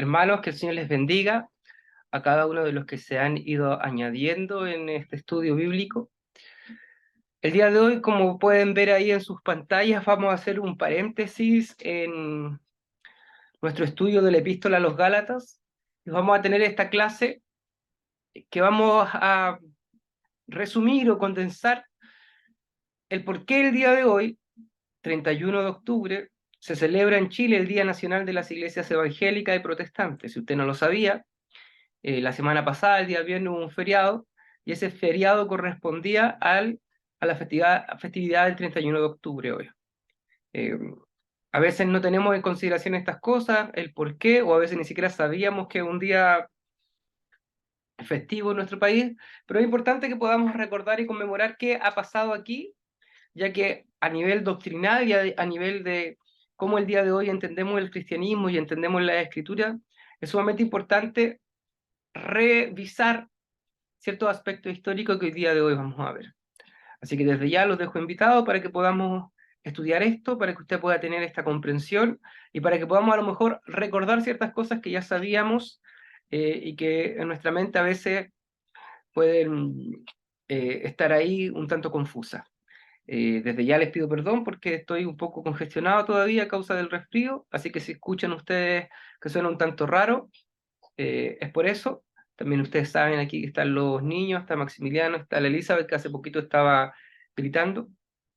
Hermanos, que el Señor les bendiga a cada uno de los que se han ido añadiendo en este estudio bíblico. El día de hoy, como pueden ver ahí en sus pantallas, vamos a hacer un paréntesis en nuestro estudio de la Epístola a los Gálatas. Y vamos a tener esta clase que vamos a resumir o condensar el por qué el día de hoy, 31 de octubre, se celebra en Chile el Día Nacional de las Iglesias Evangélicas y Protestantes. Si usted no lo sabía, la semana pasada, el día viernes, hubo un feriado, y ese feriado correspondía a la festividad del 31 de octubre hoy. Eh, a veces no tenemos en consideración estas cosas, el por qué, o a veces ni siquiera sabíamos que es un día festivo en nuestro país, pero es importante que podamos recordar y conmemorar qué ha pasado aquí, ya que a nivel doctrinal y a nivel de cómo el día de hoy entendemos el cristianismo y entendemos la escritura, es sumamente importante revisar ciertos aspectos históricos que hoy día de hoy vamos a ver. Así que desde ya los dejo invitados para que podamos estudiar esto, para que usted pueda tener esta comprensión y para que podamos a lo mejor recordar ciertas cosas que ya sabíamos y que en nuestra mente a veces pueden estar ahí un tanto confusas. Desde ya les pido perdón porque estoy un poco congestionado todavía a causa del resfrío, así que si escuchan ustedes que suena un tanto raro, es por eso. También ustedes saben aquí que están los niños, está Maximiliano, está la Elizabeth, que hace poquito estaba gritando.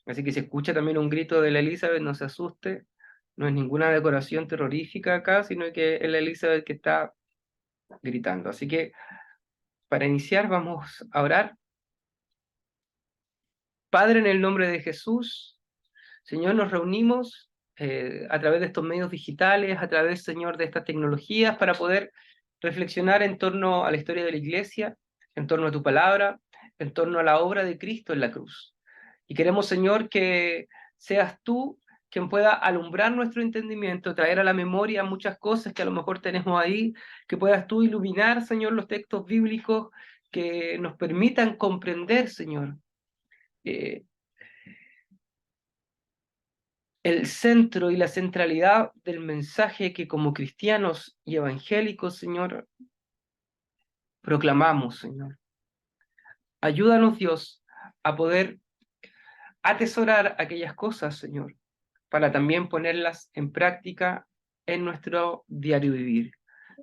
Así que si escucha también un grito de la Elizabeth, no se asuste. No es ninguna decoración terrorífica acá, sino que es la Elizabeth que está gritando. Así que para iniciar vamos a orar. Padre, en el nombre de Jesús, Señor, nos reunimos a través de estos medios digitales, a través, Señor, de estas tecnologías para poder reflexionar en torno a la historia de la Iglesia, en torno a tu palabra, en torno a la obra de Cristo en la cruz. Y queremos, Señor, que seas tú quien pueda alumbrar nuestro entendimiento, traer a la memoria muchas cosas que a lo mejor tenemos ahí, que puedas tú iluminar, Señor, los textos bíblicos que nos permitan comprender, Señor, eh, el centro y la centralidad del mensaje que como cristianos y evangélicos, Señor, proclamamos, Señor. Ayúdanos, Dios, a poder atesorar aquellas cosas, Señor, para también ponerlas en práctica en nuestro diario vivir.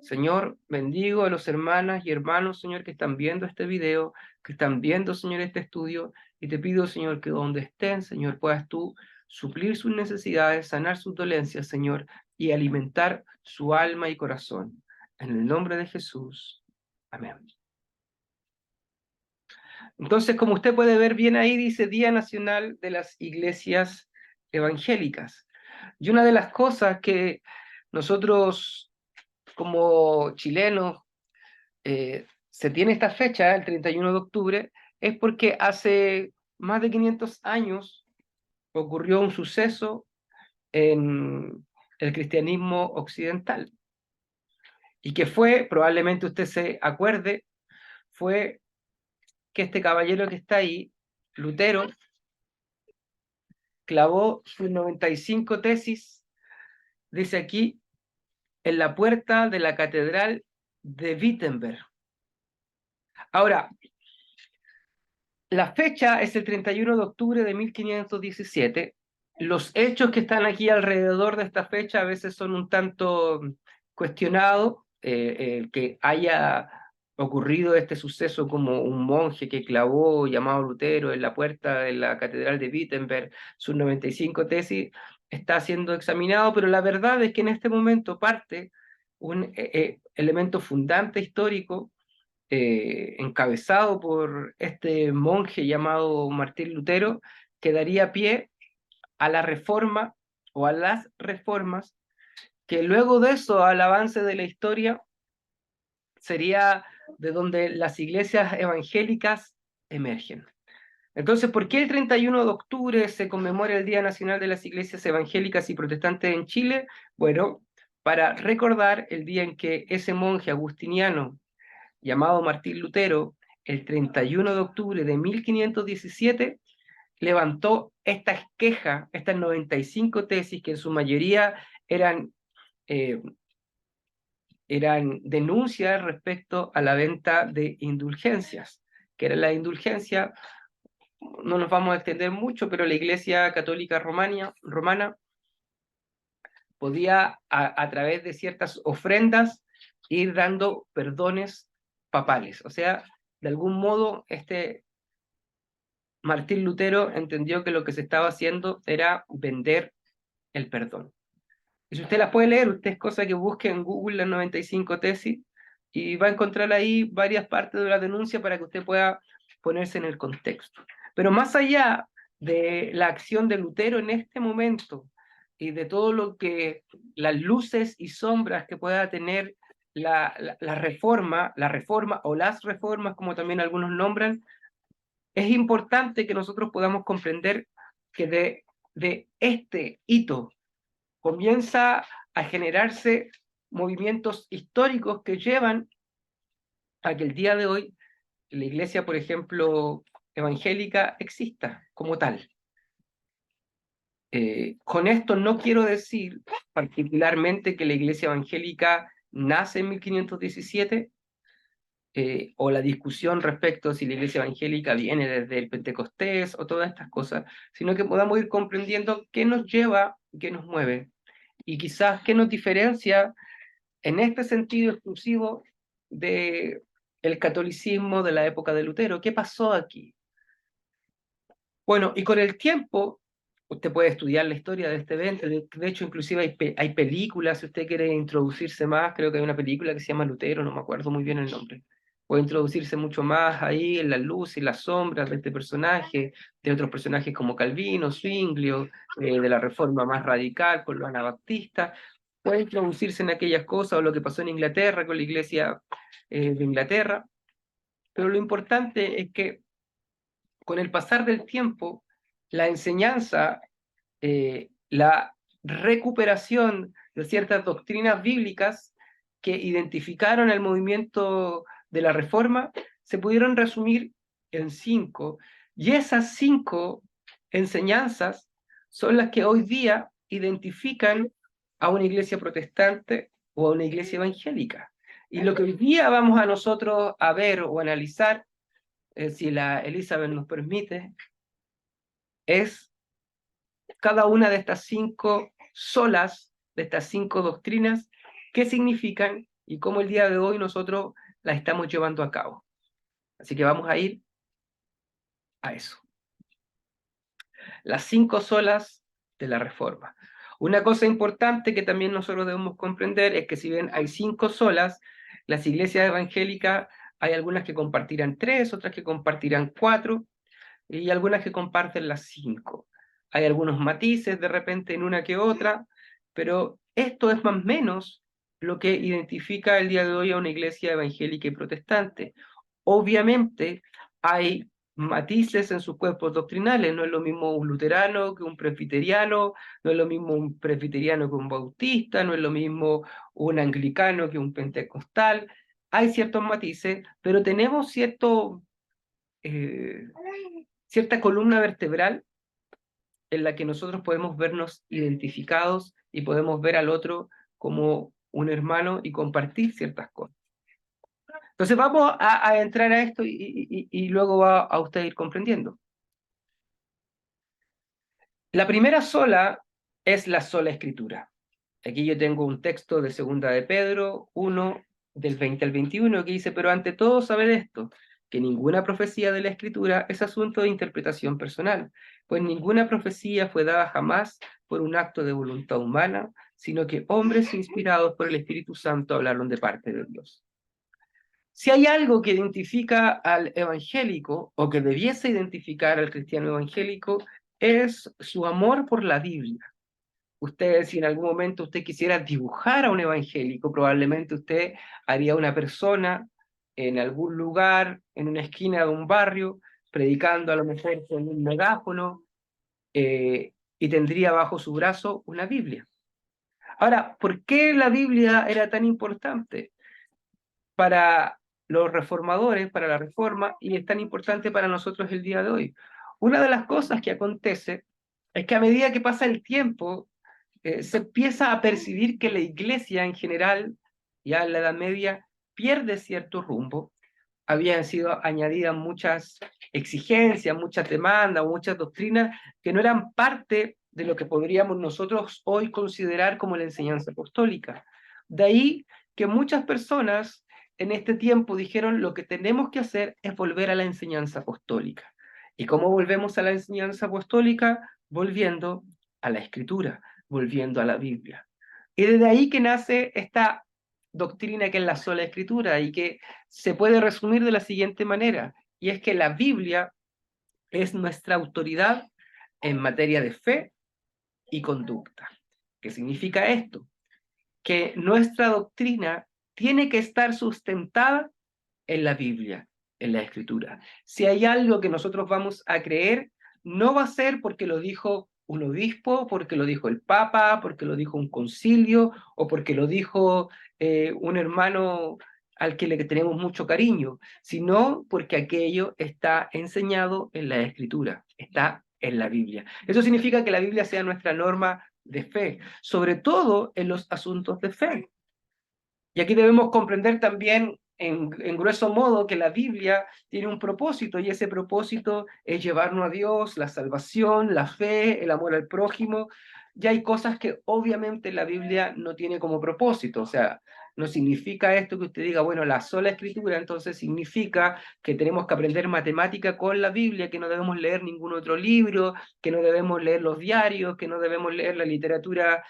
Señor, bendigo a los hermanas y hermanos, Señor, que están viendo este video, que están viendo, Señor, este estudio, y te pido, Señor, que donde estén, Señor, puedas tú suplir sus necesidades, sanar sus dolencias, Señor, y alimentar su alma y corazón. En el nombre de Jesús. Amén. Entonces, como usted puede ver bien ahí, dice Día Nacional de las Iglesias Evangélicas. Y una de las cosas que nosotros como chilenos se tiene esta fecha, el 31 de octubre, es porque hace más de 500 años ocurrió un suceso en el cristianismo occidental. Y que fue, probablemente usted se acuerde, fue que este caballero que está ahí, Lutero, clavó sus 95 tesis, dice aquí, en la puerta de la catedral de Wittenberg. Ahora, la fecha es el 31 de octubre de 1517. Los hechos que están aquí alrededor de esta fecha a veces son un tanto cuestionados. El que haya ocurrido este suceso como un monje que clavó, llamado Lutero, en la puerta de la catedral de Wittenberg sus 95 tesis, está siendo examinado, pero la verdad es que en este momento parte un elemento fundante histórico encabezado por este monje llamado Martín Lutero, que daría pie a la reforma o a las reformas, que luego de eso, al avance de la historia, sería de donde las iglesias evangélicas emergen. Entonces, ¿por qué el 31 de octubre se conmemora el Día Nacional de las Iglesias Evangélicas y Protestantes en Chile? Bueno, para recordar el día en que ese monje agustiniano llamado Martín Lutero, el 31 de octubre de 1517, levantó estas quejas, estas 95 tesis, que en su mayoría eran eran denuncias respecto a la venta de indulgencias, que era la indulgencia. No nos vamos a extender mucho, pero la Iglesia Católica Romana podía, a través de ciertas ofrendas, ir dando perdones papales. O sea, de algún modo, Martín Lutero entendió que lo que se estaba haciendo era vender el perdón. Y si usted las puede leer, usted es cosa que busque en Google las 95 tesis y va a encontrar ahí varias partes de la denuncia para que usted pueda ponerse en el contexto. Pero más allá de la acción de Lutero en este momento y de todo lo que las luces y sombras que pueda tener la reforma o las reformas, como también algunos nombran, es importante que nosotros podamos comprender que de este hito comienza a generarse movimientos históricos que llevan a que el día de hoy la iglesia, por ejemplo, evangélica, exista como tal. Con esto no quiero decir particularmente que la iglesia evangélica nace en 1517, o la discusión respecto a si la iglesia evangélica viene desde el Pentecostés o todas estas cosas, sino que podamos ir comprendiendo qué nos lleva, qué nos mueve, y quizás qué nos diferencia en este sentido exclusivo de el catolicismo de la época de Lutero. ¿Qué pasó aquí? Bueno, y con el tiempo, usted puede estudiar la historia de este evento. De hecho, inclusive hay películas, si usted quiere introducirse más, creo que hay una película que se llama Lutero, no me acuerdo muy bien el nombre. Puede introducirse mucho más ahí en la luz y las sombras de este personaje, de otros personajes como Calvino, Zwinglio, de la reforma más radical con los anabaptistas. Puede introducirse en aquellas cosas o lo que pasó en Inglaterra con la iglesia de Inglaterra. Pero lo importante es que con el pasar del tiempo, la enseñanza, la recuperación de ciertas doctrinas bíblicas que identificaron el movimiento de la Reforma, se pudieron resumir en 5, y esas 5 enseñanzas son las que hoy día identifican a una iglesia protestante o a una iglesia evangélica. Y lo que hoy día vamos a nosotros a ver o analizar, si la Elizabeth nos permite, es cada una de estas 5 solas, de estas 5 doctrinas, qué significan y cómo el día de hoy nosotros las estamos llevando a cabo. Así que vamos a ir a eso. Las 5 solas de la Reforma. Una cosa importante que también nosotros debemos comprender es que si bien hay 5 solas, las iglesias evangélicas hay algunas que compartirán 3, otras que compartirán 4, y algunas que comparten las 5. Hay algunos matices de repente en una que otra, pero esto es más o menos lo que identifica el día de hoy a una iglesia evangélica y protestante. Obviamente hay matices en sus cuerpos doctrinales, no es lo mismo un luterano que un presbiteriano, no es lo mismo un presbiteriano que un bautista, no es lo mismo un anglicano que un pentecostal. Hay ciertos matices, pero tenemos cierta columna vertebral en la que nosotros podemos vernos identificados y podemos ver al otro como un hermano y compartir ciertas cosas. Entonces vamos a entrar a esto y luego va a usted ir comprendiendo. La primera sola es la sola escritura. Aquí yo tengo un texto de 2 de Pedro 1, del 20 al 21, que dice: pero ante todo sabed esto, que ninguna profecía de la Escritura es asunto de interpretación personal, pues ninguna profecía fue dada jamás por un acto de voluntad humana, sino que hombres inspirados por el Espíritu Santo hablaron de parte de Dios. Si hay algo que identifica al evangélico, o que debiese identificar al cristiano evangélico, es su amor por la Biblia. Usted, si en algún momento usted quisiera dibujar a un evangélico, probablemente usted haría una persona en algún lugar, en una esquina de un barrio, predicando a lo mejor con un megáfono, y tendría bajo su brazo una Biblia. Ahora, ¿por qué la Biblia era tan importante para los reformadores, para la Reforma, y es tan importante para nosotros el día de hoy? Una de las cosas que acontece es que a medida que pasa el tiempo, se empieza a percibir que la iglesia en general ya en la Edad Media pierde cierto rumbo. Habían sido añadidas muchas exigencias, muchas demandas, muchas doctrinas que no eran parte de lo que podríamos nosotros hoy considerar como la enseñanza apostólica. De ahí que muchas personas en este tiempo dijeron lo que tenemos que hacer es volver a la enseñanza apostólica. ¿Y cómo volvemos a la enseñanza apostólica? Volviendo a la Escritura, volviendo a la Biblia. Y desde ahí que nace esta doctrina que es la sola Escritura y que se puede resumir de la siguiente manera, y es que la Biblia es nuestra autoridad en materia de fe y conducta. ¿Qué significa esto? Que nuestra doctrina tiene que estar sustentada en la Biblia, en la Escritura. Si hay algo que nosotros vamos a creer, no va a ser porque lo dijo un obispo, porque lo dijo el Papa, porque lo dijo un concilio o porque lo dijo un hermano al que le tenemos mucho cariño, sino porque aquello está enseñado en la Escritura, está en la Biblia. Eso significa que la Biblia sea nuestra norma de fe, sobre todo en los asuntos de fe. Y aquí debemos comprender también en grueso modo que la Biblia tiene un propósito y ese propósito es llevarnos a Dios, la salvación, la fe, el amor al prójimo. Ya hay cosas que obviamente la Biblia no tiene como propósito, o sea, no significa esto que usted diga, bueno, la sola escritura, entonces significa que tenemos que aprender matemática con la Biblia, que no debemos leer ningún otro libro, que no debemos leer los diarios, que no debemos leer la literatura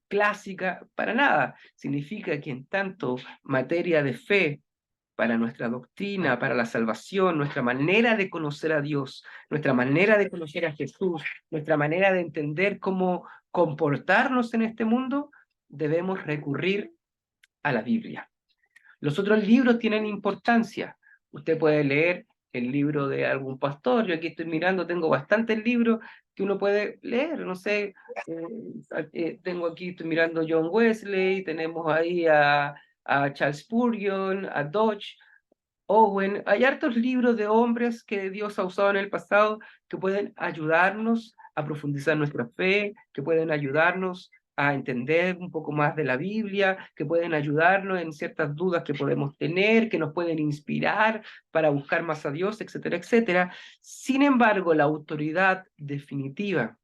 clásica, para nada. Significa que en tanto materia de fe, para nuestra doctrina, para la salvación, nuestra manera de conocer a Dios, nuestra manera de conocer a Jesús, nuestra manera de entender cómo comportarnos en este mundo, debemos recurrir a la Biblia. Los otros libros tienen importancia. Usted puede leer el libro de algún pastor. Yo aquí estoy mirando, tengo bastantes libros que uno puede leer. No sé, tengo aquí, estoy mirando John Wesley, tenemos ahí a Charles Spurgeon, a Dodge, Owen. Hay hartos libros de hombres que Dios ha usado en el pasado que pueden ayudarnos a profundizar nuestra fe, que pueden ayudarnos a entender un poco más de la Biblia, que pueden ayudarnos en ciertas dudas que podemos tener, que nos pueden inspirar para buscar más a Dios, etcétera, etcétera. Sin embargo, la autoridad definitiva,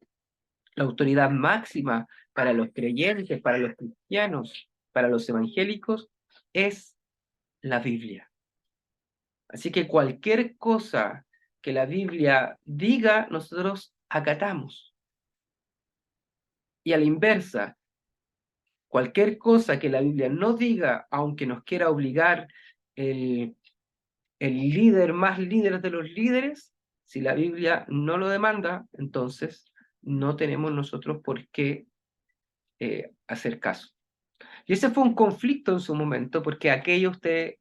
la autoridad máxima para los creyentes, para los cristianos, para los evangélicos, es la Biblia. Así que cualquier cosa que la Biblia diga, nosotros acatamos. Y a la inversa, cualquier cosa que la Biblia no diga, aunque nos quiera obligar el, el líder más líder de los líderes, si la Biblia no lo demanda, entonces no tenemos nosotros por qué hacer caso. Y ese fue un conflicto en su momento, porque aquello usted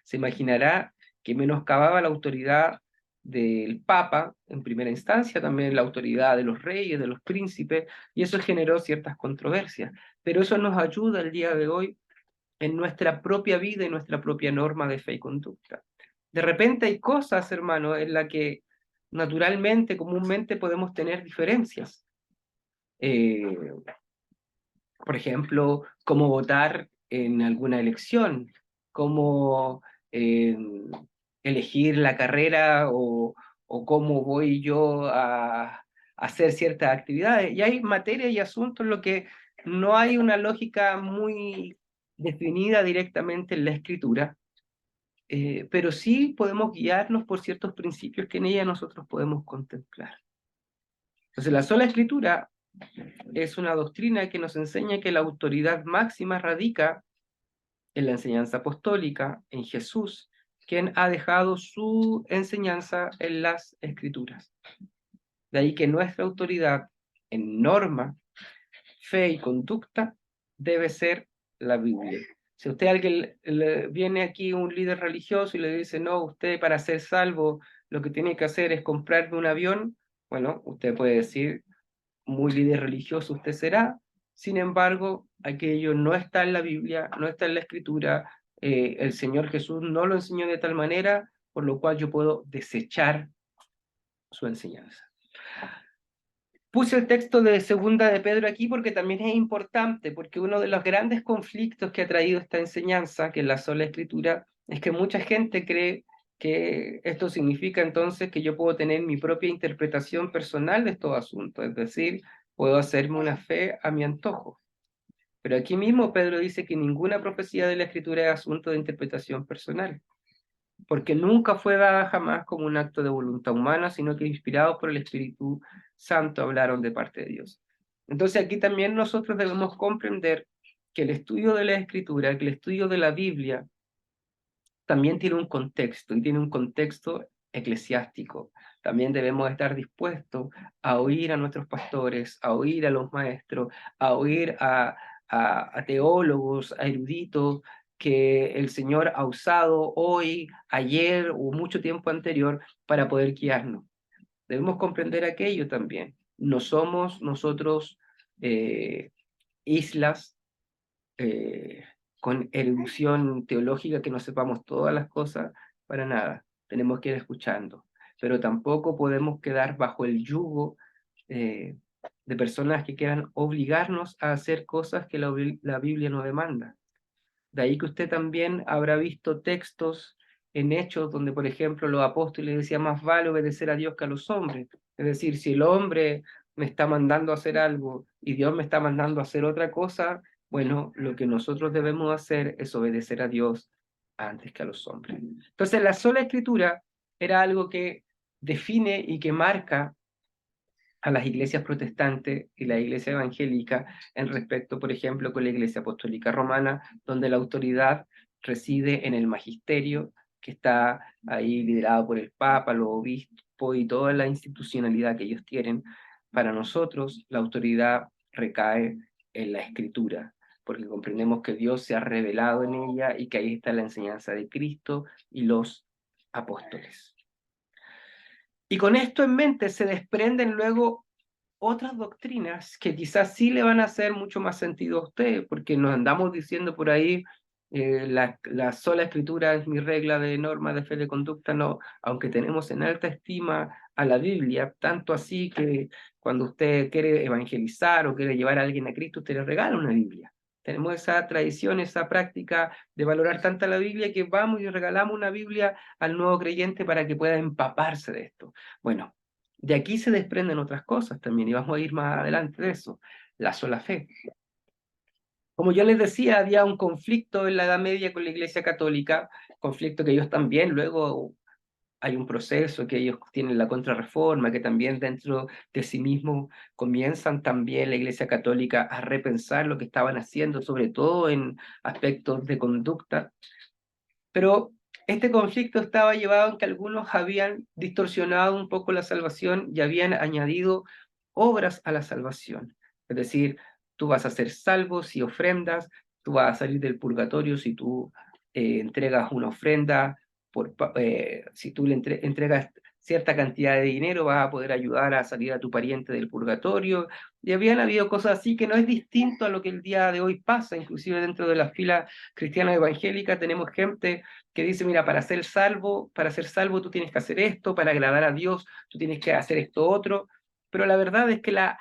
se imaginará que menoscababa la autoridad del Papa en primera instancia, también la autoridad de los reyes, de los príncipes, y eso generó ciertas controversias. Pero eso nos ayuda el día de hoy en nuestra propia vida y nuestra propia norma de fe y conducta. De repente hay cosas, hermano, en las que naturalmente, comúnmente podemos tener diferencias. Eh, por ejemplo, cómo votar en alguna elección, cómo eh, elegir la carrera o cómo voy yo a hacer ciertas actividades. Y hay materias y asuntos en los que no hay una lógica muy definida directamente en la escritura, pero sí podemos guiarnos por ciertos principios que en ella nosotros podemos contemplar. Entonces, la sola escritura es una doctrina que nos enseña que la autoridad máxima radica en la enseñanza apostólica, en Jesús, quien ha dejado su enseñanza en las escrituras. De ahí que nuestra autoridad en norma, fe y conducta debe ser la Biblia. Si usted alguien viene aquí un líder religioso y le dice, no, usted para ser salvo lo que tiene que hacer es comprarme un avión, bueno, usted puede decir, muy líder religioso usted será, sin embargo, aquello no está en la Biblia, no está en la Escritura, el Señor Jesús no lo enseñó de tal manera, por lo cual yo puedo desechar su enseñanza. Puse el texto de Segunda de Pedro aquí porque también es importante, porque uno de los grandes conflictos que ha traído esta enseñanza, que es la sola escritura, es que mucha gente cree que esto significa entonces que yo puedo tener mi propia interpretación personal de estos asuntos, es decir, puedo hacerme una fe a mi antojo. Pero aquí mismo Pedro dice que ninguna profecía de la escritura es asunto de interpretación personal, porque nunca fue dada jamás como un acto de voluntad humana, sino que inspirados por el Espíritu Santo hablaron de parte de Dios. Entonces aquí también nosotros debemos comprender que el estudio de la Escritura, que el estudio de la Biblia, también tiene un contexto, y tiene un contexto eclesiástico. También debemos estar dispuestos a oír a nuestros pastores, a oír a los maestros, a oír a teólogos, a eruditos, que el Señor ha usado hoy, ayer o mucho tiempo anterior para poder guiarnos. Debemos comprender aquello también. No somos nosotros islas eh, con erudición teológica que no sepamos todas las cosas, para nada. Tenemos que ir escuchando. Pero tampoco podemos quedar bajo el yugo eh, de personas que quieran obligarnos a hacer cosas que la Biblia no demanda. De ahí que usted también habrá visto textos en Hechos donde, por ejemplo, los apóstoles decían más vale obedecer a Dios que a los hombres. Es decir, si el hombre me está mandando a hacer algo y Dios me está mandando a hacer otra cosa, bueno, lo que nosotros debemos hacer es obedecer a Dios antes que a los hombres. Entonces, la sola escritura era algo que define y que marca a las iglesias protestantes y la iglesia evangélica en respecto, por ejemplo, con la iglesia apostólica romana, donde la autoridad reside en el magisterio, que está ahí liderado por el Papa, los obispos y toda la institucionalidad que ellos tienen. Para nosotros, la autoridad recae en la escritura, porque comprendemos que Dios se ha revelado en ella y que ahí está la enseñanza de Cristo y los apóstoles. Y con esto en mente se desprenden luego otras doctrinas que quizás sí le van a hacer mucho más sentido a usted, porque nos andamos diciendo por ahí, la sola escritura es mi regla de norma de fe de conducta, no, aunque tenemos en alta estima a la Biblia, tanto así que cuando usted quiere evangelizar o quiere llevar a alguien a Cristo, usted le regala una Biblia. Tenemos esa tradición, esa práctica de valorar tanto la Biblia que vamos y regalamos una Biblia al nuevo creyente para que pueda empaparse de esto. Bueno, de aquí se desprenden otras cosas también, y vamos a ir más adelante de eso, la sola fe. Como yo les decía, había un conflicto en la Edad Media con la Iglesia Católica, conflicto que ellos también, luego hay un proceso que ellos tienen la Contrarreforma, que también dentro de sí mismos comienzan también la Iglesia Católica a repensar lo que estaban haciendo, sobre todo en aspectos de conducta. Pero este conflicto estaba llevado en que algunos habían distorsionado un poco la salvación y habían añadido obras a la salvación. Es decir, tú vas a ser salvo si ofrendas, tú vas a salir del purgatorio si tú entregas una ofrenda, si tú le entregas cierta cantidad de dinero, vas a poder ayudar a salir a tu pariente del purgatorio. Y habían habido cosas así que no es distinto a lo que el día de hoy pasa, inclusive dentro de las filas cristianas evangélicas tenemos gente que dice, mira, para ser salvo tú tienes que hacer esto, para agradar a Dios tú tienes que hacer esto otro, pero la verdad es que la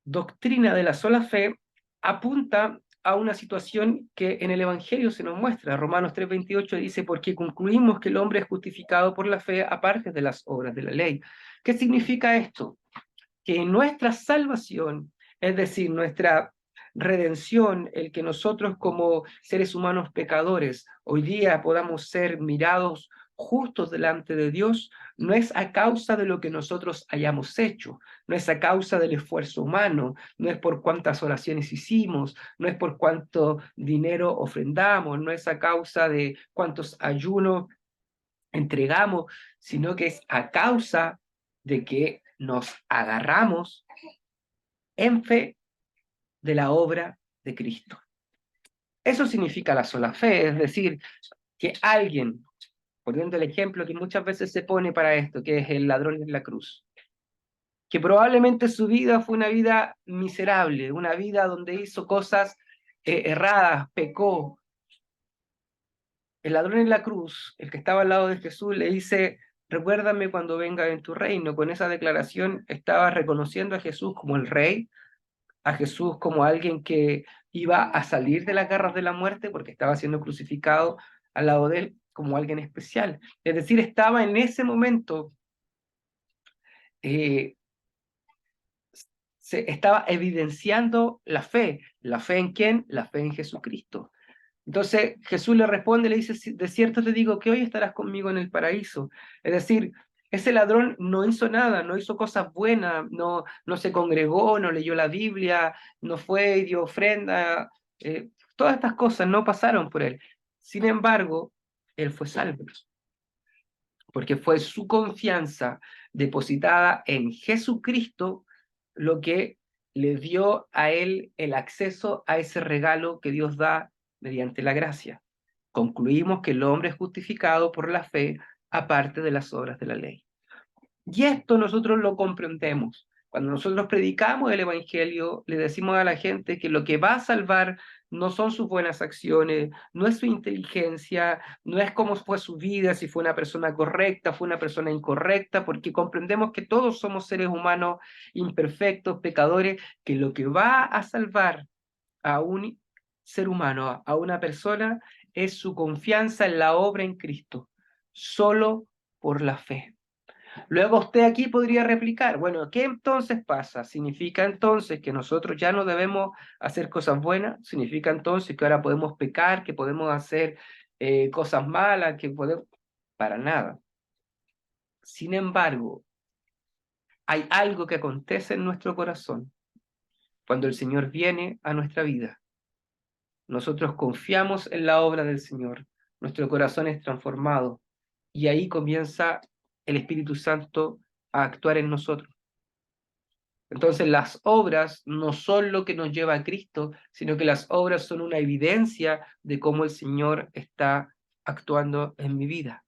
doctrina de la sola fe apunta a una situación que en el Evangelio se nos muestra. Romanos 3:28 dice, porque concluimos que el hombre es justificado por la fe aparte de las obras de la ley. ¿Qué significa esto? Que nuestra salvación, es decir, nuestra redención, el que nosotros como seres humanos pecadores hoy día podamos ser mirados justos delante de Dios, no es a causa de lo que nosotros hayamos hecho, no es a causa del esfuerzo humano, no es por cuántas oraciones hicimos, no es por cuánto dinero ofrendamos, no es a causa de cuántos ayunos entregamos, sino que es a causa de que nos agarramos en fe de la obra de Cristo. Eso significa la sola fe, es decir, que alguien, poniendo el ejemplo que muchas veces se pone para esto, que es el ladrón en la cruz, que probablemente su vida fue una vida miserable, una vida donde hizo cosas erradas, pecó. El ladrón en la cruz, el que estaba al lado de Jesús, le dice, recuérdame cuando venga en tu reino. Con esa declaración estaba reconociendo a Jesús como el rey, a Jesús como alguien que iba a salir de las garras de la muerte porque estaba siendo crucificado al lado de él como alguien especial. Es decir, estaba en ese momento, eh, se estaba evidenciando la fe en quién, la fe en Jesucristo. Entonces Jesús le responde, le dice, de cierto te digo que hoy estarás conmigo en el paraíso. Es decir, ese ladrón no hizo nada, no hizo cosas buenas, no se congregó, no leyó la Biblia, no fue y dio ofrenda, todas estas cosas no pasaron por él. Sin embargo, él fue salvo, porque fue su confianza depositada en Jesucristo lo que le dio a él el acceso a ese regalo que Dios da mediante la gracia. Concluimos que el hombre es justificado por la fe aparte de las obras de la ley. Y esto nosotros lo comprendemos. Cuando nosotros predicamos el Evangelio, le decimos a la gente que lo que va a salvar no son sus buenas acciones, no es su inteligencia, no es cómo fue su vida, si fue una persona correcta, fue una persona incorrecta, porque comprendemos que todos somos seres humanos imperfectos, pecadores, que lo que va a salvar a un ser humano, a una persona, es su confianza en la obra en Cristo, solo por la fe. Luego usted aquí podría replicar, bueno, ¿qué entonces pasa? ¿Significa entonces que nosotros ya no debemos hacer cosas buenas? ¿Significa entonces que ahora podemos pecar, que podemos hacer cosas malas, que podemos... Para nada. Sin embargo, hay algo que acontece en nuestro corazón cuando el Señor viene a nuestra vida. Nosotros confiamos en la obra del Señor, nuestro corazón es transformado y ahí comienza el Espíritu Santo a actuar en nosotros. Entonces las obras no son lo que nos lleva a Cristo, sino que las obras son una evidencia de cómo el Señor está actuando en mi vida.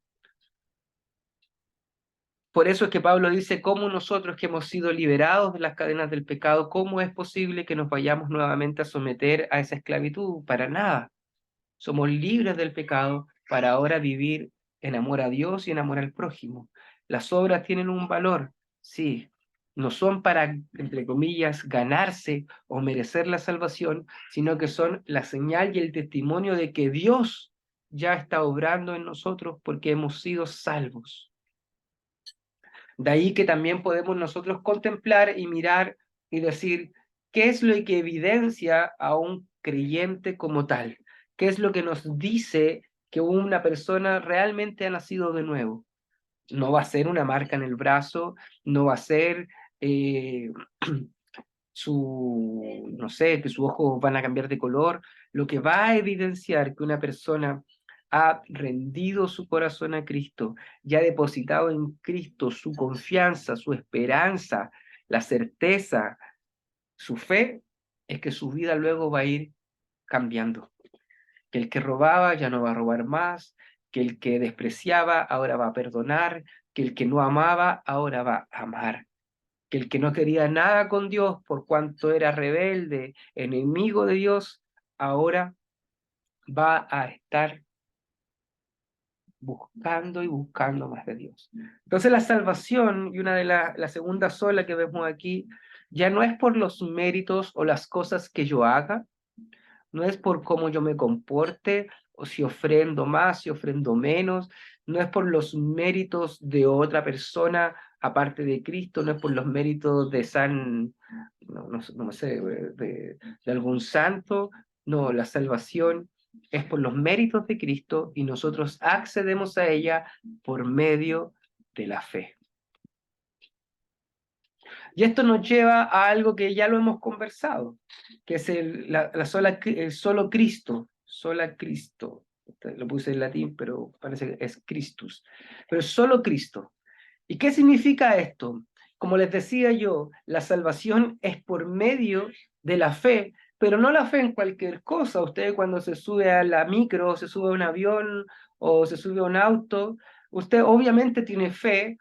Por eso es que Pablo dice, cómo nosotros que hemos sido liberados de las cadenas del pecado, ¿cómo es posible que nos vayamos nuevamente a someter a esa esclavitud? Para nada. Somos libres del pecado para ahora vivir en amor a Dios y en amor al prójimo. Las obras tienen un valor, sí, no son para, entre comillas, ganarse o merecer la salvación, sino que son la señal y el testimonio de que Dios ya está obrando en nosotros porque hemos sido salvos. De ahí que también podemos nosotros contemplar y mirar y decir, ¿qué es lo que evidencia a un creyente como tal? ¿Qué es lo que nos dice que una persona realmente ha nacido de nuevo? No va a ser una marca en el brazo, no va a ser eh, no sé, que sus ojos van a cambiar de color. Lo que va a evidenciar que una persona ha rendido su corazón a Cristo y ha depositado en Cristo su confianza, su esperanza, la certeza, su fe, es que su vida luego va a ir cambiando. Que el que robaba ya no va a robar más, que el que despreciaba ahora va a perdonar, que el que no amaba ahora va a amar, que el que no quería nada con Dios por cuanto era rebelde, enemigo de Dios, ahora va a estar buscando y buscando más de Dios. Entonces la salvación, y una de la segunda sola que vemos aquí, ya no es por los méritos o las cosas que yo haga, no es por cómo yo me comporte, o si ofrendo más, si ofrendo menos, no es por los méritos de otra persona aparte de Cristo, no es por los méritos de no sé, de algún santo, no, la salvación es por los méritos de Cristo y nosotros accedemos a ella por medio de la fe. Y esto nos lleva a algo que ya lo hemos conversado, que es el solo Cristo, sola Cristo. Lo puse en latín, pero parece que es Christus. Pero solo Cristo. ¿Y qué significa esto? Como les decía yo, la salvación es por medio de la fe, pero no la fe en cualquier cosa. Usted cuando se sube a la micro, se sube a un avión o se sube a un auto, usted obviamente tiene fe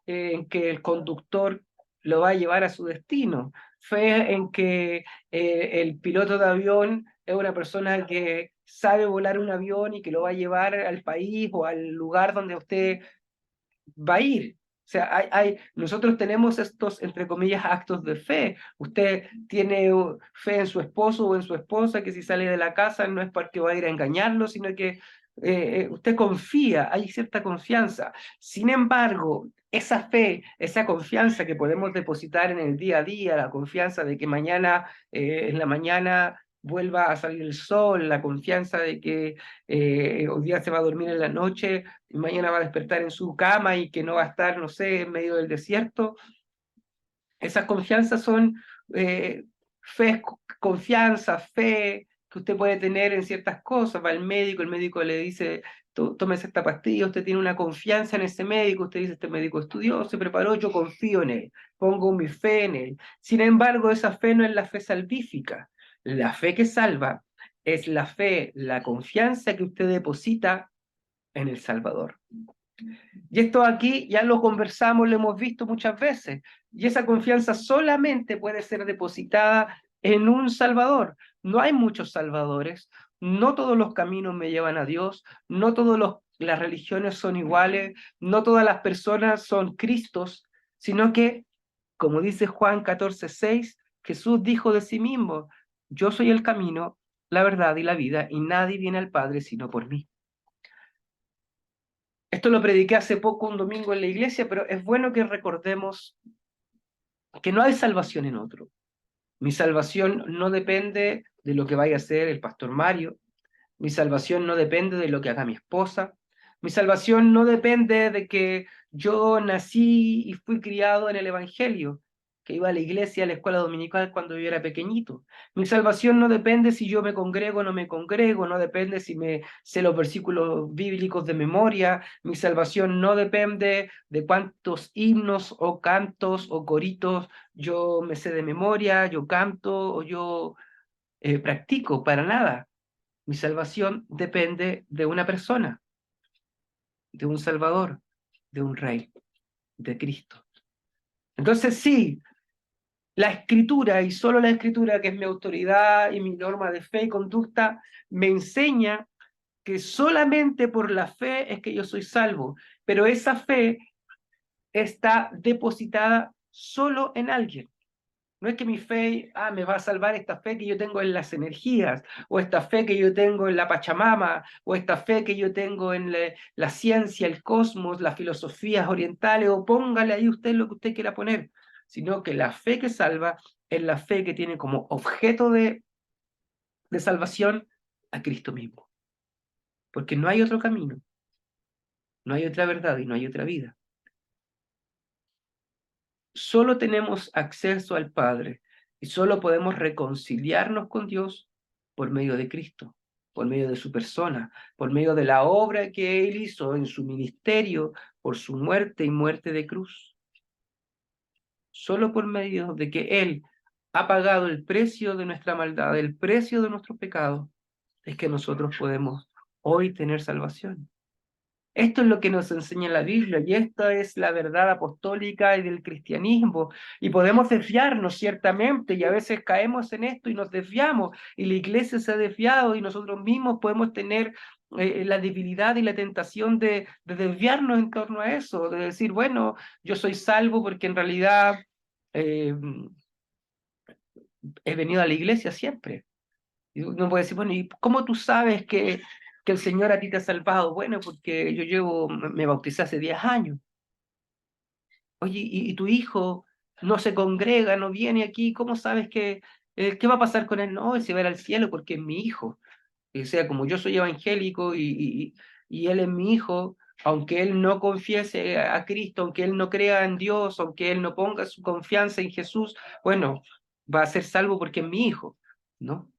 en que el conductor lo va a llevar a su destino, fe en que el piloto de avión es una persona que sabe volar un avión y que lo va a llevar al país o al lugar donde usted va a ir. O sea, nosotros tenemos estos, entre comillas, actos de fe. Usted tiene fe en su esposo o en su esposa, que si sale de la casa no es porque va a ir a engañarlo, sino que usted confía, hay cierta confianza. Sin embargo, esa fe, esa confianza que podemos depositar en el día a día, la confianza de que mañana, en la mañana vuelva a salir el sol, la confianza de que hoy día se va a dormir en la noche y mañana va a despertar en su cama y que no va a estar, no sé, en medio del desierto. Esas confianzas son eh, fe, confianza, fe que usted puede tener en ciertas cosas. Va al médico, el médico le dice, tómese esta pastilla, usted tiene una confianza en ese médico, usted dice, este médico estudió, se preparó, yo confío en él, pongo mi fe en él. Sin embargo, esa fe no es la fe salvífica. La fe que salva es la fe, la confianza que usted deposita en el Salvador. Y esto aquí ya lo conversamos, lo hemos visto muchas veces. Y esa confianza solamente puede ser depositada en un Salvador. No hay muchos salvadores, no todos los caminos me llevan a Dios, no todas las religiones son iguales, no todas las personas son Cristos, sino que, como dice Juan 14:6, Jesús dijo de sí mismo, yo soy el camino, la verdad y la vida, y nadie viene al Padre sino por mí. Esto lo prediqué hace poco, un domingo en la iglesia, pero es bueno que recordemos que no hay salvación en otro. Mi salvación no depende de lo que vaya a hacer el pastor Mario. Mi salvación no depende de lo que haga mi esposa. Mi salvación no depende de que yo nací y fui criado en el Evangelio, que iba a la iglesia, a la escuela dominical cuando yo era pequeñito. Mi salvación no depende si yo me congrego o no me congrego, no depende si me sé los versículos bíblicos de memoria. Mi salvación no depende de cuántos himnos o cantos o coritos yo me sé de memoria, yo canto o yo practico, para nada. Mi salvación depende de una persona, de un Salvador, de un Rey, de Cristo. Entonces sí, la Escritura y solo la Escritura, que es mi autoridad y mi norma de fe y conducta, me enseña que solamente por la fe es que yo soy salvo, pero esa fe está depositada solo en alguien. No es que mi fe, me va a salvar esta fe que yo tengo en las energías, o esta fe que yo tengo en la Pachamama, o esta fe que yo tengo en la ciencia, el cosmos, las filosofías orientales, o póngale ahí usted lo que usted quiera poner, sino que la fe que salva es la fe que tiene como objeto de salvación a Cristo mismo. Porque no hay otro camino, no hay otra verdad y no hay otra vida. Solo tenemos acceso al Padre y solo podemos reconciliarnos con Dios por medio de Cristo, por medio de su persona, por medio de la obra que Él hizo en su ministerio, por su muerte y muerte de cruz. Solo por medio de que Él ha pagado el precio de nuestra maldad, el precio de nuestro pecado, es que nosotros podemos hoy tener salvación. Esto es lo que nos enseña la Biblia y esta es la verdad apostólica y del cristianismo. Y podemos desviarnos ciertamente y a veces caemos en esto y nos desviamos y la iglesia se ha desviado y nosotros mismos podemos tener la debilidad y la tentación de desviarnos en torno a eso, de decir, bueno, yo soy salvo porque en realidad eh, he venido a la iglesia siempre. Y uno puede decir, bueno, ¿y cómo tú sabes que el Señor a ti te ha salvado? Bueno, porque me bauticé hace 10 años. Oye, y tu hijo no se congrega, no viene aquí, ¿cómo sabes qué va a pasar con él? No, él se va a ir al cielo porque es mi hijo. O sea, como yo soy evangélico y él es mi hijo, aunque él no confiese a Cristo, aunque él no crea en Dios, aunque él no ponga su confianza en Jesús, bueno, va a ser salvo porque es mi hijo, ¿no?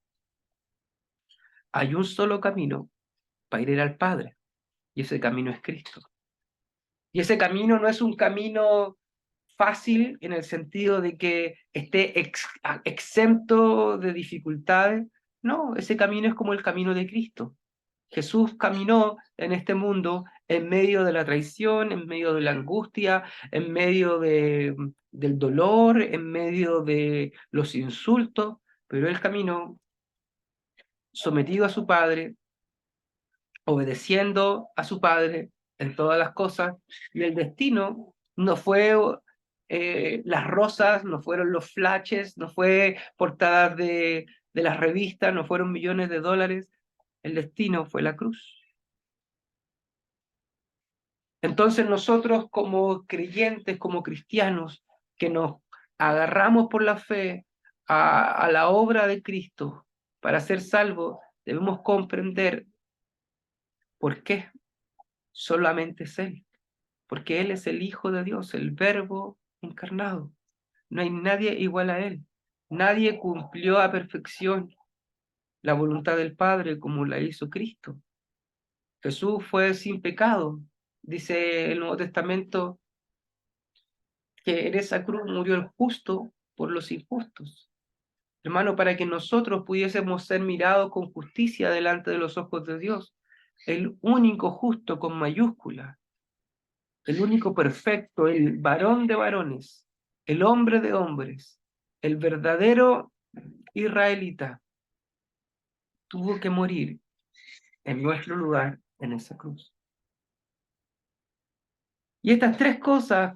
Hay un solo camino para ir al Padre, y ese camino es Cristo. Y ese camino no es un camino fácil en el sentido de que esté exento de dificultades. No, ese camino es como el camino de Cristo. Jesús caminó en este mundo en medio de la traición, en medio de la angustia, en medio del dolor, en medio de los insultos, pero él caminó sometido a su Padre, obedeciendo a su Padre, en todas las cosas, y el destino no fue las rosas, no fueron los flashes, no fue portadas de las revistas, no fueron millones de dólares, el destino fue la cruz. Entonces nosotros como creyentes, como cristianos, que nos agarramos por la fe a la obra de Cristo para ser salvos, debemos comprender por qué solamente es Él, porque Él es el Hijo de Dios, el Verbo encarnado. No hay nadie igual a Él. Nadie cumplió a perfección la voluntad del Padre como la hizo Cristo. Jesús fue sin pecado. Dice el Nuevo Testamento que en esa cruz murió el justo por los injustos. Hermano, para que nosotros pudiésemos ser mirados con justicia delante de los ojos de Dios, el único justo con mayúscula, el único perfecto, el varón de varones, el hombre de hombres, el verdadero israelita, tuvo que morir en nuestro lugar en esa cruz. Y estas tres cosas,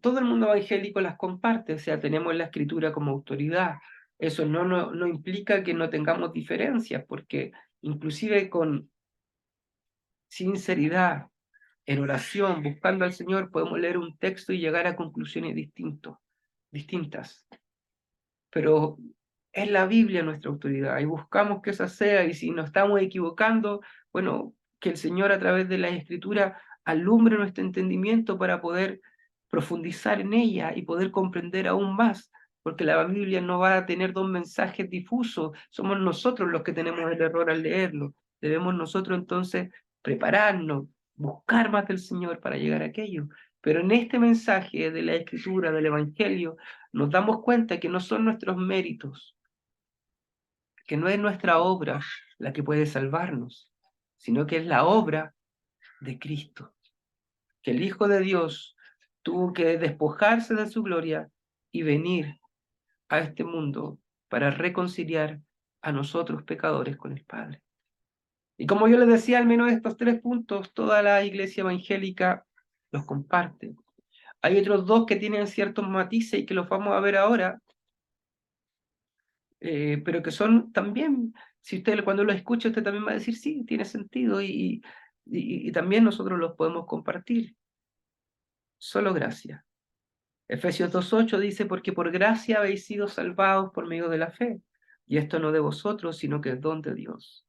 todo el mundo evangélico las comparte, o sea, tenemos la escritura como autoridad. Eso no implica que no tengamos diferencias, porque inclusive con sinceridad, en oración, buscando al Señor, podemos leer un texto y llegar a conclusiones distintas. Pero es la Biblia nuestra autoridad y buscamos que esa sea, y si nos estamos equivocando, bueno, que el Señor a través de la Escritura alumbre nuestro entendimiento para poder profundizar en ella y poder comprender aún más, porque la Biblia no va a tener dos mensajes difusos, somos nosotros los que tenemos el error al leerlo. Debemos nosotros entonces prepararnos, buscar más del Señor para llegar a aquello. Pero en este mensaje de la Escritura, del Evangelio, nos damos cuenta que no son nuestros méritos, que no es nuestra obra la que puede salvarnos, sino que es la obra de Cristo, que el Hijo de Dios tuvo que despojarse de su gloria y venir a este mundo para reconciliar a nosotros pecadores con el Padre. Y como yo les decía, al menos estos tres puntos, toda la iglesia evangélica los comparte. Hay otros dos que tienen ciertos matices y que los vamos a ver ahora, pero que son también, si usted cuando lo escucha, usted también va a decir, sí, tiene sentido y también nosotros los podemos compartir. Solo gracia. Efesios 2:8 dice, porque por gracia habéis sido salvados por medio de la fe, y esto no de vosotros, sino que es don de Dios.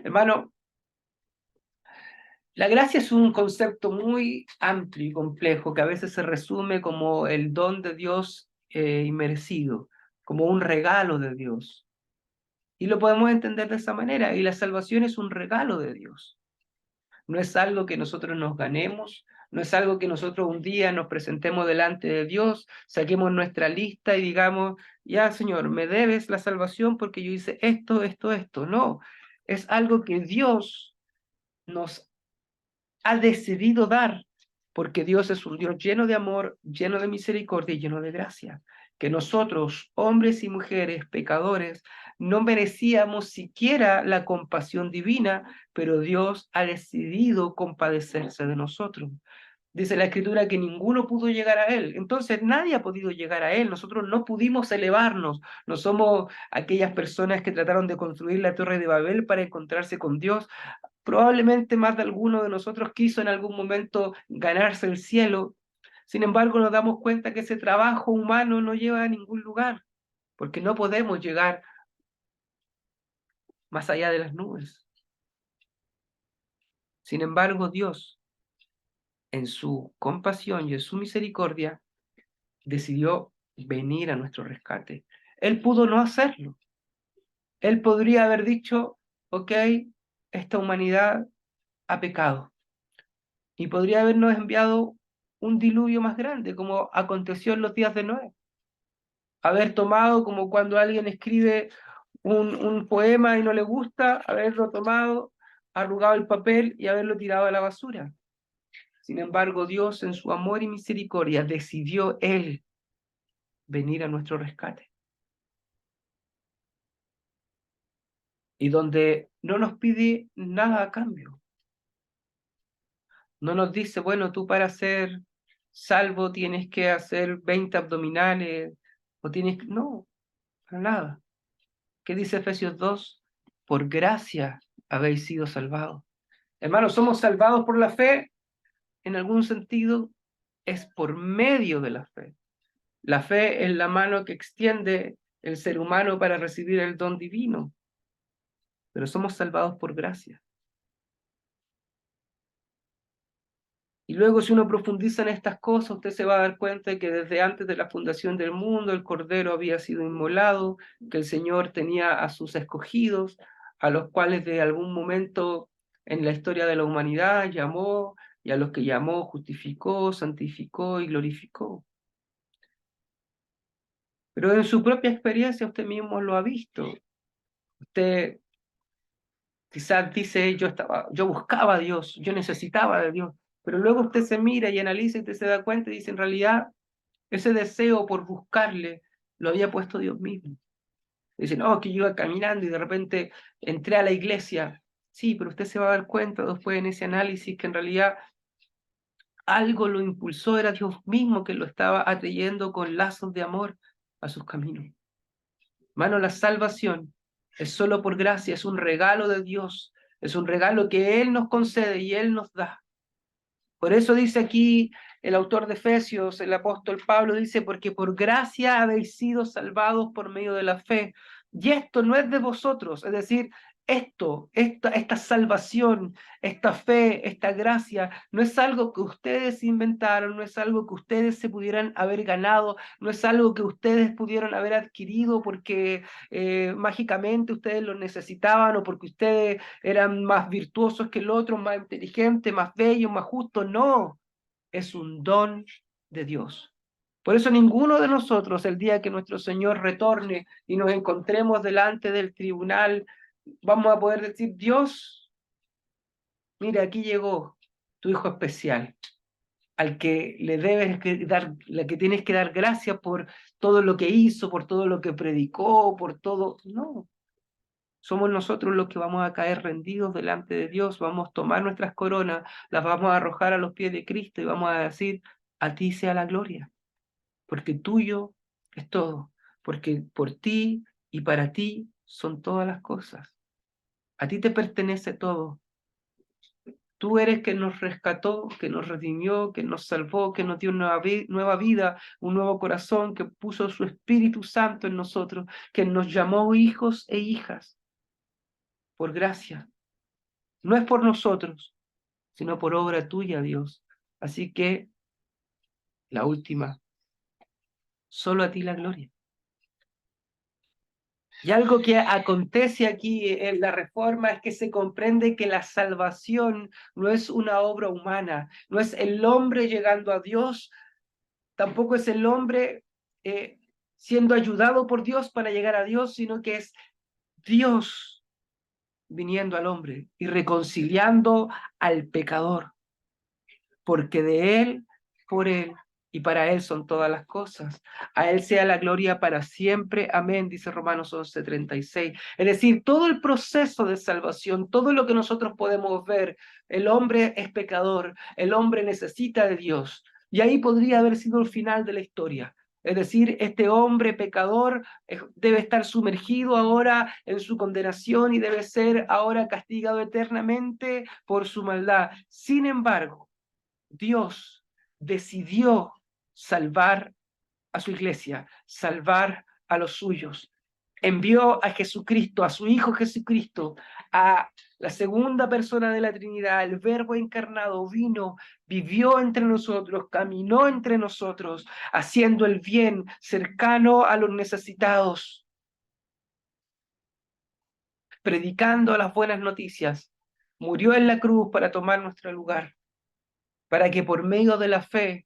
Hermano, la gracia es un concepto muy amplio y complejo que a veces se resume como el don de Dios inmerecido, como un regalo de Dios. Y lo podemos entender de esa manera. Y la salvación es un regalo de Dios. No es algo que nosotros nos ganemos, no es algo que nosotros un día nos presentemos delante de Dios, saquemos nuestra lista y digamos, ya Señor, me debes la salvación porque yo hice esto, esto, esto. No, es algo que Dios nos ha decidido dar, porque Dios es un Dios lleno de amor, lleno de misericordia y lleno de gracia, que nosotros, hombres y mujeres pecadores, no merecíamos siquiera la compasión divina, pero Dios ha decidido compadecerse de nosotros. Dice la Escritura que ninguno pudo llegar a Él. Entonces nadie ha podido llegar a Él. Nosotros no pudimos elevarnos. No somos aquellas personas que trataron de construir la Torre de Babel para encontrarse con Dios. Probablemente más de alguno de nosotros quiso en algún momento ganarse el cielo. Sin embargo, nos damos cuenta que ese trabajo humano no lleva a ningún lugar, porque no podemos llegar más allá de las nubes. Sin embargo, Dios, en su compasión y en su misericordia, decidió venir a nuestro rescate. Él pudo no hacerlo. Él podría haber dicho, ok, esta humanidad ha pecado. Y podría habernos enviado un diluvio más grande, como aconteció en los días de Noé. Haber tomado, como cuando alguien escribe un poema y no le gusta, haberlo tomado, arrugado el papel y haberlo tirado a la basura. Sin embargo, Dios en su amor y misericordia decidió Él venir a nuestro rescate. Y donde no nos pide nada a cambio. No nos dice, bueno, tú para ser salvo tienes que hacer 20 abdominales, o tienes que... No, para nada. ¿Qué dice Efesios 2? Por gracia habéis sido salvados. Hermanos, somos salvados por la fe, en algún sentido, es por medio de la fe. La fe es la mano que extiende el ser humano para recibir el don divino, pero somos salvados por gracia. Y luego, si uno profundiza en estas cosas, usted se va a dar cuenta de que desde antes de la fundación del mundo el Cordero había sido inmolado, que el Señor tenía a sus escogidos, a los cuales de algún momento en la historia de la humanidad llamó, y a los que llamó justificó, santificó y glorificó. Pero en su propia experiencia usted mismo lo ha visto. Usted quizás dice, yo buscaba a Dios, yo necesitaba de Dios, pero luego usted se mira y analiza y usted se da cuenta y dice, en realidad, ese deseo por buscarle lo había puesto Dios mismo. Dice, no, que yo iba caminando y de repente entré a la iglesia. Sí, pero usted se va a dar cuenta después en ese análisis que en realidad algo lo impulsó, era Dios mismo que lo estaba atrayendo con lazos de amor a sus caminos. Hermano, la salvación es solo por gracia, es un regalo de Dios, es un regalo que Él nos concede y Él nos da. Por eso dice aquí el autor de Efesios, el apóstol Pablo, dice, porque por gracia habéis sido salvados por medio de la fe. Y esto no es de vosotros, es decir, esta salvación, esta fe, esta gracia, no es algo que ustedes inventaron, no es algo que ustedes se pudieran haber ganado, no es algo que ustedes pudieron haber adquirido porque mágicamente ustedes lo necesitaban o porque ustedes eran más virtuosos que el otro, más inteligentes, más bellos, más justos. No, es un don de Dios. Por eso ninguno de nosotros, el día que nuestro Señor retorne y nos encontremos delante del tribunal, vamos a poder decir, Dios, mira, aquí llegó tu Hijo especial, al que le debes dar, la que tienes que dar gracias por todo lo que hizo, por todo lo que predicó, por todo. No, somos nosotros los que vamos a caer rendidos delante de Dios, vamos a tomar nuestras coronas, las vamos a arrojar a los pies de Cristo y vamos a decir, a ti sea la gloria, porque tuyo es todo, porque por ti y para ti son todas las cosas. A ti te pertenece todo. Tú eres quien nos rescató, que nos redimió, que nos salvó, que nos dio nueva vida, un nuevo corazón, que puso su Espíritu Santo en nosotros, que nos llamó hijos e hijas por gracia. No es por nosotros, sino por obra tuya, Dios. Así que, la última, solo a ti la gloria. Y algo que acontece aquí en la Reforma es que se comprende que la salvación no es una obra humana, no es el hombre llegando a Dios, tampoco es el hombre siendo ayudado por Dios para llegar a Dios, sino que es Dios viniendo al hombre y reconciliando al pecador, porque de Él, por Él y para Él son todas las cosas. A Él sea la gloria para siempre. Amén, dice Romanos 11:36. Es decir, todo el proceso de salvación, todo lo que nosotros podemos ver, el hombre es pecador, el hombre necesita de Dios. Y ahí podría haber sido el final de la historia. Es decir, este hombre pecador debe estar sumergido ahora en su condenación y debe ser ahora castigado eternamente por su maldad. Sin embargo, Dios decidió salvar a su iglesia, salvar a los suyos. Envió a Jesucristo, a su Hijo Jesucristo, a la segunda persona de la Trinidad, el Verbo encarnado, vino, vivió entre nosotros, caminó entre nosotros, haciendo el bien, cercano a los necesitados, predicando las buenas noticias. Murió en la cruz para tomar nuestro lugar, para que por medio de la fe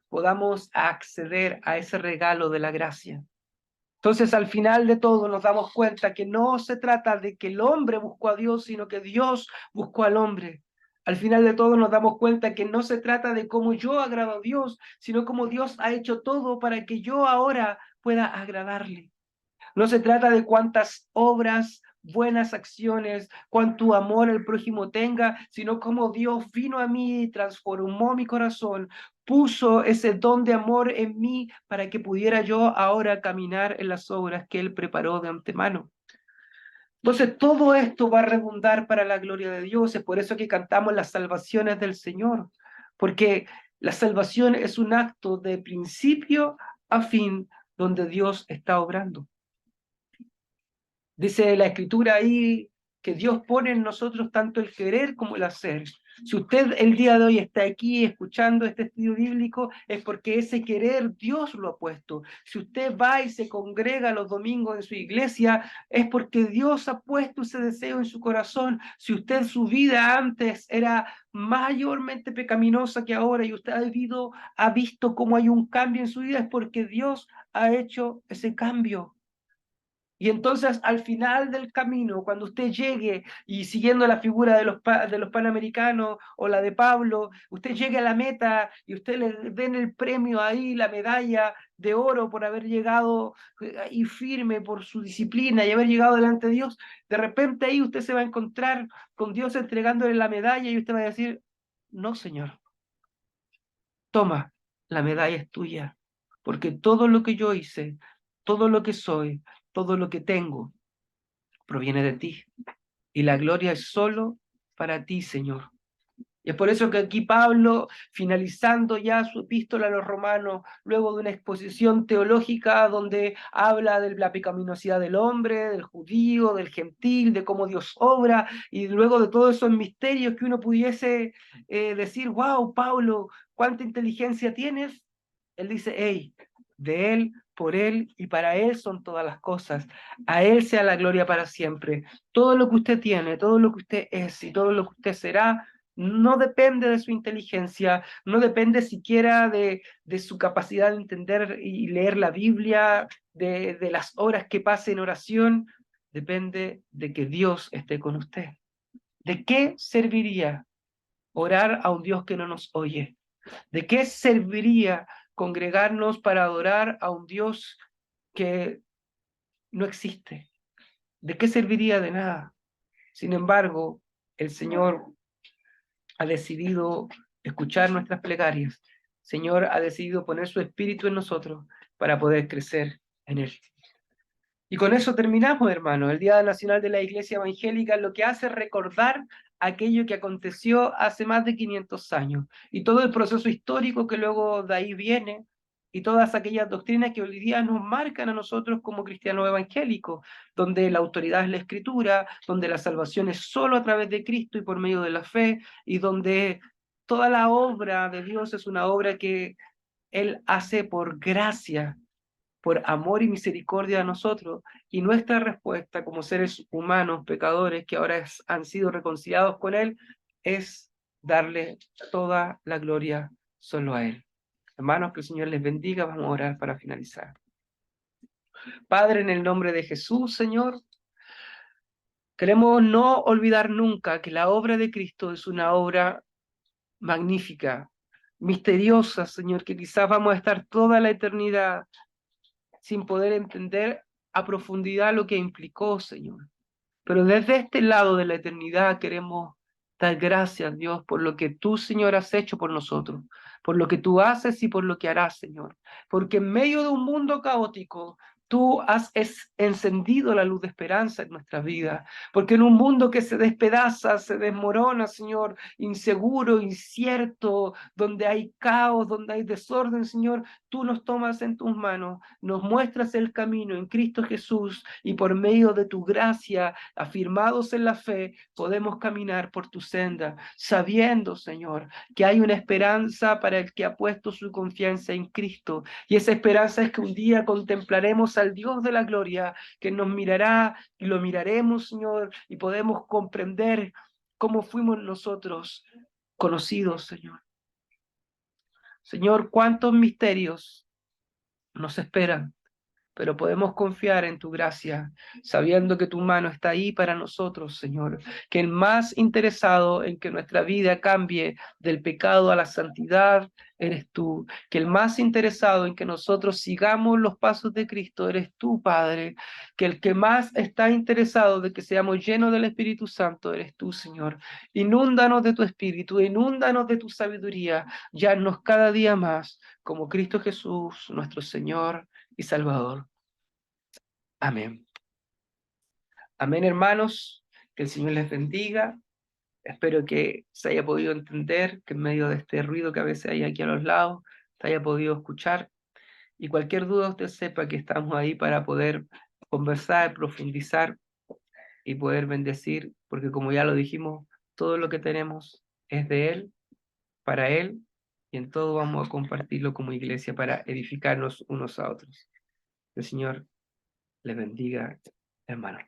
podamos acceder a ese regalo de la gracia. Entonces, al final de todo, nos damos cuenta que no se trata de que el hombre buscó a Dios, sino que Dios buscó al hombre. Al final de todo, nos damos cuenta que no se trata de cómo yo agrado a Dios, sino cómo Dios ha hecho todo para que yo ahora pueda agradarle. No se trata de cuántas obras buenas acciones, cuánto amor al prójimo tenga, sino cómo Dios vino a mí y transformó mi corazón, puso ese don de amor en mí para que pudiera yo ahora caminar en las obras que Él preparó de antemano. Entonces, todo esto va a redundar para la gloria de Dios. Es por eso que cantamos las salvaciones del Señor, porque la salvación es un acto de principio a fin donde Dios está obrando. Dice la Escritura ahí que Dios pone en nosotros tanto el querer como el hacer. Si usted el día de hoy está aquí escuchando este estudio bíblico, es porque ese querer Dios lo ha puesto. Si usted va y se congrega los domingos en su iglesia, es porque Dios ha puesto ese deseo en su corazón. Si usted su vida antes era mayormente pecaminosa que ahora y usted ha visto cómo hay un cambio en su vida, es porque Dios ha hecho ese cambio. Y entonces al final del camino, cuando usted llegue y siguiendo la figura de los panamericanos o la de Pablo, usted llegue a la meta y usted le den el premio ahí, la medalla de oro por haber llegado ahí firme por su disciplina y haber llegado delante de Dios, de repente ahí usted se va a encontrar con Dios entregándole la medalla y usted va a decir, no, Señor, toma, la medalla es tuya, porque todo lo que yo hice, todo lo que soy, todo lo que tengo, proviene de ti. Y la gloria es solo para ti, Señor. Y es por eso que aquí Pablo, finalizando ya su epístola a los romanos, luego de una exposición teológica donde habla de la pecaminosidad del hombre, del judío, del gentil, de cómo Dios obra, y luego de todos esos misterios que uno pudiese decir, wow, Pablo, cuánta inteligencia tienes, él dice, hey, de él, por él y para él son todas las cosas. A él sea la gloria para siempre. Todo lo que usted tiene, todo lo que usted es y todo lo que usted será, no depende de su inteligencia, no depende siquiera de su capacidad de entender y leer la Biblia, de las horas que pase en oración, depende de que Dios esté con usted. ¿De qué serviría orar a un Dios que no nos oye? ¿De qué serviría congregarnos para adorar a un Dios que no existe? ¿De qué serviría? De nada. Sin embargo, el Señor ha decidido escuchar nuestras plegarias. Señor ha decidido poner su espíritu en nosotros para poder crecer en él. Y con eso terminamos, hermano. El Día Nacional de la Iglesia Evangélica lo que hace es recordar aquello que aconteció hace más de 500 años y todo el proceso histórico que luego de ahí viene y todas aquellas doctrinas que hoy día nos marcan a nosotros como cristianos evangélicos, donde la autoridad es la Escritura, donde la salvación es solo a través de Cristo y por medio de la fe, y donde toda la obra de Dios es una obra que Él hace por gracia, por amor y misericordia a nosotros, y nuestra respuesta como seres humanos, pecadores, que ahora han sido reconciliados con Él, es darle toda la gloria solo a Él. Hermanos, que el Señor les bendiga. Vamos a orar para finalizar. Padre, en el nombre de Jesús, Señor, queremos no olvidar nunca que la obra de Cristo es una obra magnífica, misteriosa, Señor, que quizás vamos a estar toda la eternidad sin poder entender a profundidad lo que implicó, Señor. Pero desde este lado de la eternidad queremos dar gracias, Dios, por lo que tú, Señor, has hecho por nosotros, por lo que tú haces y por lo que harás, Señor. Porque en medio de un mundo caótico, tú has encendido la luz de esperanza en nuestra vida. Porque en un mundo que se despedaza, se desmorona, Señor, inseguro, incierto, donde hay caos, donde hay desorden, Señor, tú nos tomas en tus manos, nos muestras el camino en Cristo Jesús y por medio de tu gracia, afirmados en la fe, podemos caminar por tu senda, sabiendo, Señor, que hay una esperanza para el que ha puesto su confianza en Cristo. Y esa esperanza es que un día contemplaremos al Dios de la gloria, que nos mirará y lo miraremos, Señor, y podemos comprender cómo fuimos nosotros conocidos, Señor. Señor, cuántos misterios nos esperan, pero podemos confiar en tu gracia, sabiendo que tu mano está ahí para nosotros, Señor, que el más interesado en que nuestra vida cambie del pecado a la santidad eres tú, que el más interesado en que nosotros sigamos los pasos de Cristo eres tú, Padre, que el que más está interesado de que seamos llenos del Espíritu Santo eres tú, Señor. Inúndanos de tu Espíritu, inúndanos de tu sabiduría, llános cada día más como Cristo Jesús, nuestro Señor y Salvador. Amén. Amén, hermanos. Que el Señor les bendiga. Espero que se haya podido entender, que en medio de este ruido que a veces hay aquí a los lados, se haya podido escuchar. Y cualquier duda usted sepa que estamos ahí para poder conversar, profundizar y poder bendecir, porque como ya lo dijimos, todo lo que tenemos es de Él, para Él, y en todo vamos a compartirlo como iglesia para edificarnos unos a otros. Que el Señor les bendiga, hermano.